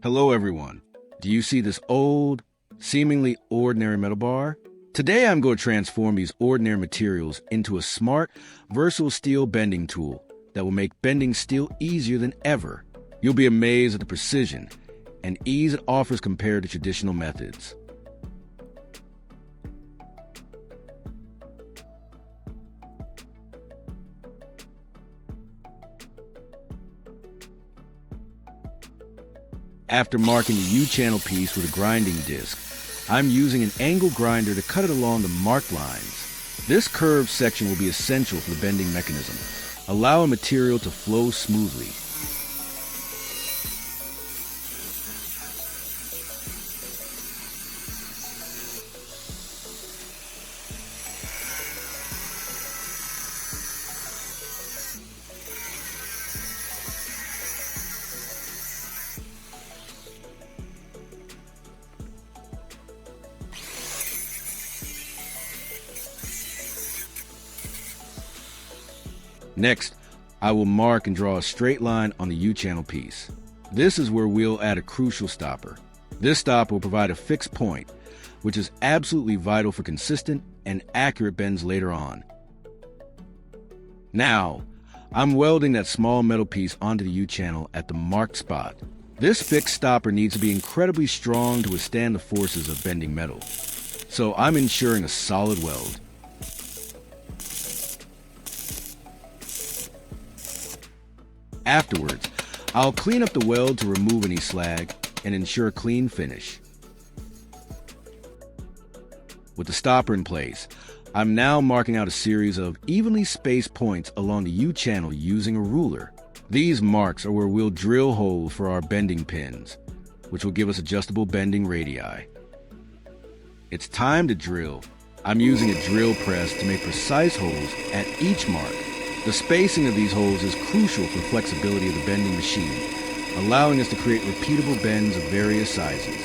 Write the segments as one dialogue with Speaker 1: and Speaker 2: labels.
Speaker 1: Hello everyone. Do you see this old, seemingly ordinary metal bar? Today I'm going to transform these ordinary materials into a smart, versatile steel bending tool that will make bending steel easier than ever. You'll be amazed at the precision and ease it offers compared to traditional methods. After marking the U-channel piece with a grinding disc, I'm using an angle grinder to cut it along the marked lines. This curved section will be essential for the bending mechanism, allowing material to flow smoothly. Next, I will mark and draw a straight line on the U-channel piece. This is where we'll add a crucial stopper. This stopper will provide a fixed point, which is absolutely vital for consistent and accurate bends later on. Now, I'm welding that small metal piece onto the U-channel at the marked spot. This fixed stopper needs to be incredibly strong to withstand the forces of bending metal, so I'm ensuring a solid weld. Afterwards, I'll clean up the weld to remove any slag and ensure a clean finish. With the stopper in place, I'm now marking out a series of evenly spaced points along the U-channel using a ruler. These marks are where we'll drill holes for our bending pins, which will give us adjustable bending radii. It's time to drill. I'm using a drill press to make precise holes at each mark. The spacing of these holes is crucial for the flexibility of the bending machine, allowing us to create repeatable bends of various sizes.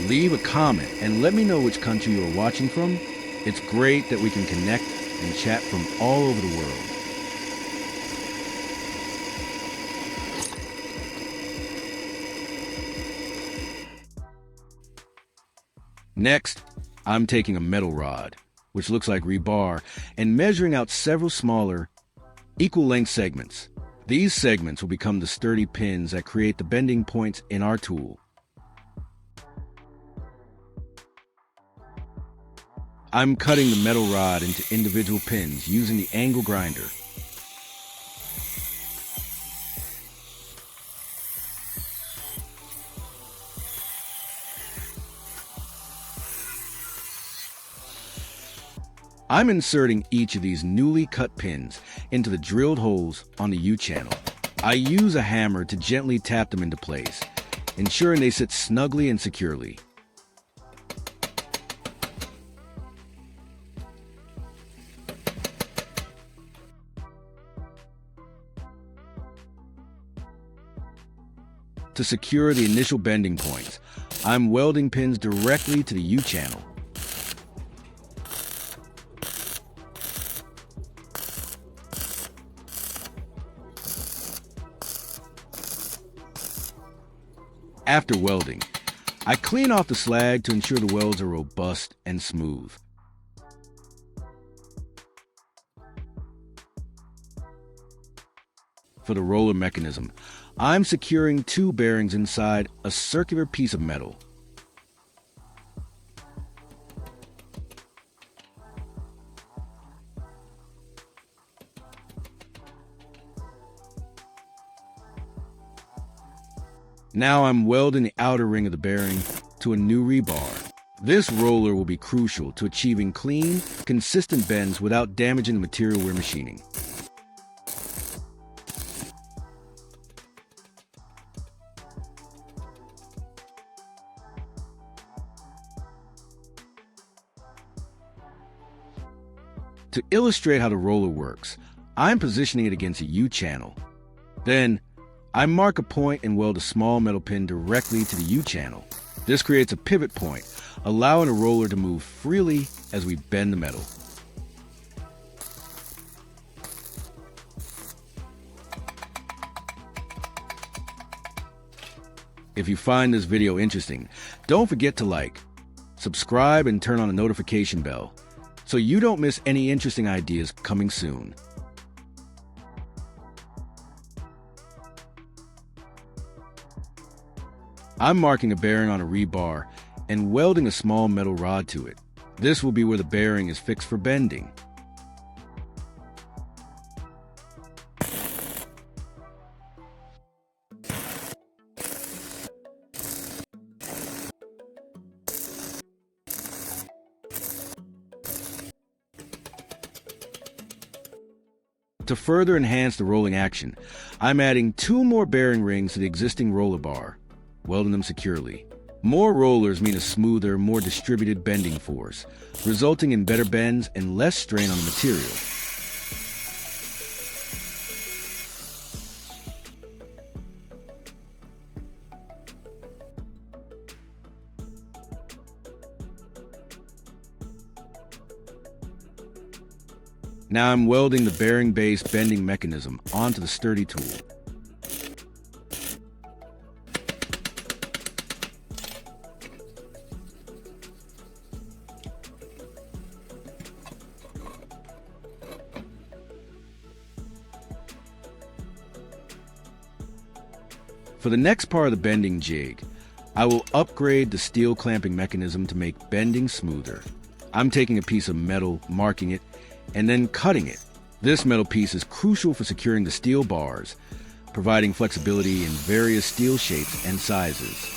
Speaker 1: Leave a comment and let me know which country you are watching from. It's great that we can connect and chat from all over the world. Next, I'm taking a metal rod, which looks like rebar, and measuring out several smaller, equal-length segments. These segments will become the sturdy pins that create the bending points in our tool. I'm cutting the metal rod into individual pins using the angle grinder. I'm inserting each of these newly cut pins into the drilled holes on the U-channel. I use a hammer to gently tap them into place, ensuring they sit snugly and securely. To secure the initial bending points, I'm welding pins directly to the U-channel. After welding, I clean off the slag to ensure the welds are robust and smooth. For the roller mechanism, I'm securing two bearings inside a circular piece of metal. Now I'm welding the outer ring of the bearing to a new rebar. This roller will be crucial to achieving clean, consistent bends without damaging the material we're machining. To illustrate how the roller works, I'm positioning it against a U-channel. Then, I mark a point and weld a small metal pin directly to the U-channel. This creates a pivot point, allowing the roller to move freely as we bend the metal. If you find this video interesting, don't forget to like, subscribe, and turn on the notification bell so you don't miss any interesting ideas coming soon. I'm marking a bearing on a rebar and welding a small metal rod to it. This will be where the bearing is fixed for bending. To further enhance the rolling action, I'm adding 2 more bearing rings to the existing roller bar, welding them securely. More rollers mean a smoother, more distributed bending force, resulting in better bends and less strain on the material. Now I'm welding the bearing-based bending mechanism onto the sturdy tool. For the next part of the bending jig, I will upgrade the steel clamping mechanism to make bending smoother. I'm taking a piece of metal, marking it, and then cutting it. This metal piece is crucial for securing the steel bars, providing flexibility in various steel shapes and sizes.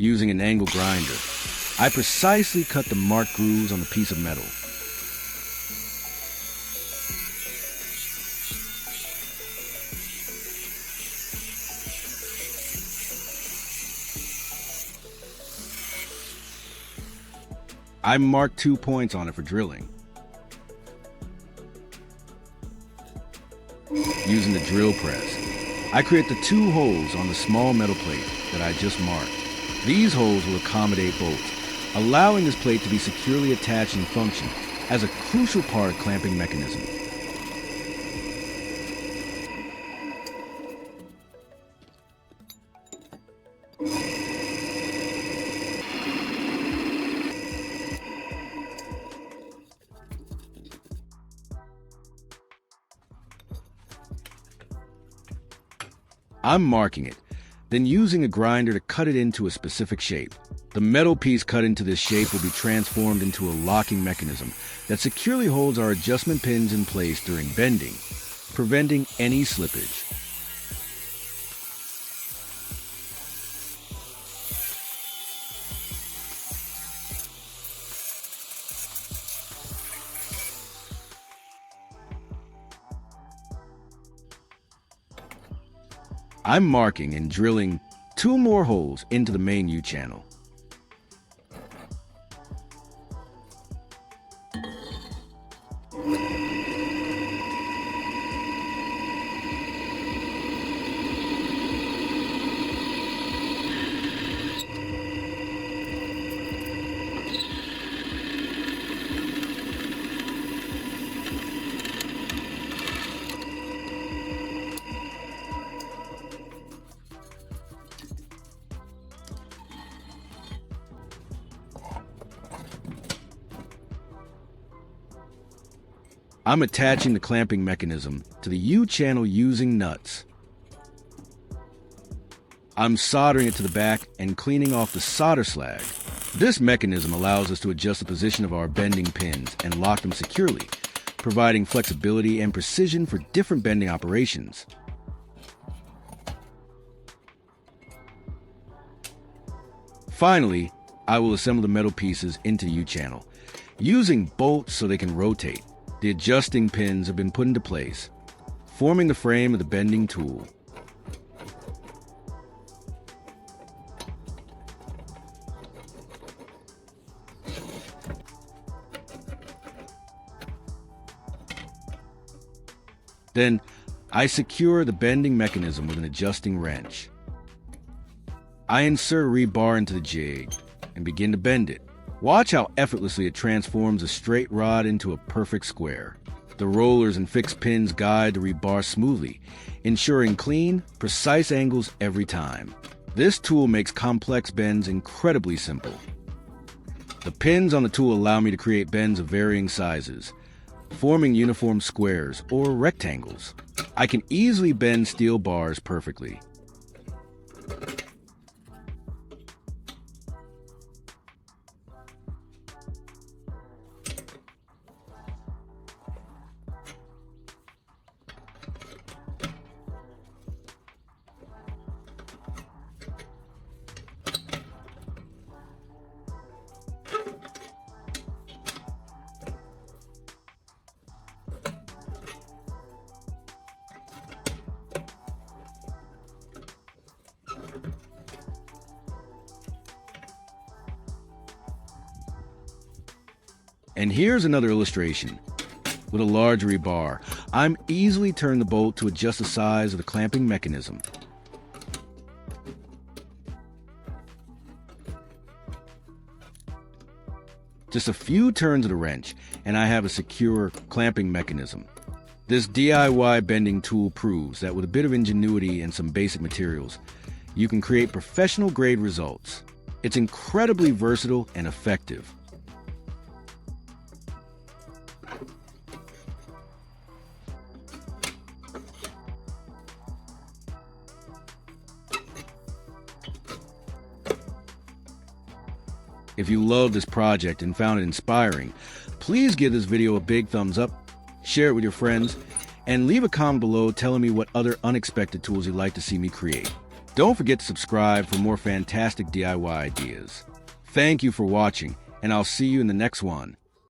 Speaker 1: Using an angle grinder, I precisely cut the marked grooves on the piece of metal. I marked 2 points on it for drilling. Using the drill press, I create the 2 holes on the small metal plate that I just marked. These holes will accommodate bolts, allowing this plate to be securely attached and function as a crucial part of clamping mechanism. I'm marking it, then using a grinder to cut it into a specific shape. The metal piece cut into this shape will be transformed into a locking mechanism that securely holds our adjustment pins in place during bending, preventing any slippage. I'm marking and drilling 2 more holes into the main U-channel. I'm attaching the clamping mechanism to the U-channel using nuts. I'm soldering it to the back and cleaning off the solder slag. This mechanism allows us to adjust the position of our bending pins and lock them securely, providing flexibility and precision for different bending operations. Finally, I will assemble the metal pieces into the U-channel, using bolts so they can rotate. The adjusting pins have been put into place, forming the frame of the bending tool. Then, I secure the bending mechanism with an adjusting wrench. I insert a rebar into the jig and begin to bend it. Watch how effortlessly it transforms a straight rod into a perfect square. The rollers and fixed pins guide the rebar smoothly, ensuring clean, precise angles every time. This tool makes complex bends incredibly simple. The pins on the tool allow me to create bends of varying sizes, forming uniform squares or rectangles. I can easily bend steel bars perfectly. And here's another illustration. With a large rebar, I'm easily turn the bolt to adjust the size of the clamping mechanism. Just a few turns of the wrench, and I have a secure clamping mechanism. This DIY bending tool proves that with a bit of ingenuity and some basic materials, you can create professional-grade results. It's incredibly versatile and effective. If you loved this project and found it inspiring, please give this video a big thumbs up, share it with your friends, and leave a comment below telling me what other unexpected tools you'd like to see me create. Don't forget to subscribe for more fantastic DIY ideas. Thank you for watching, and I'll see you in the next one.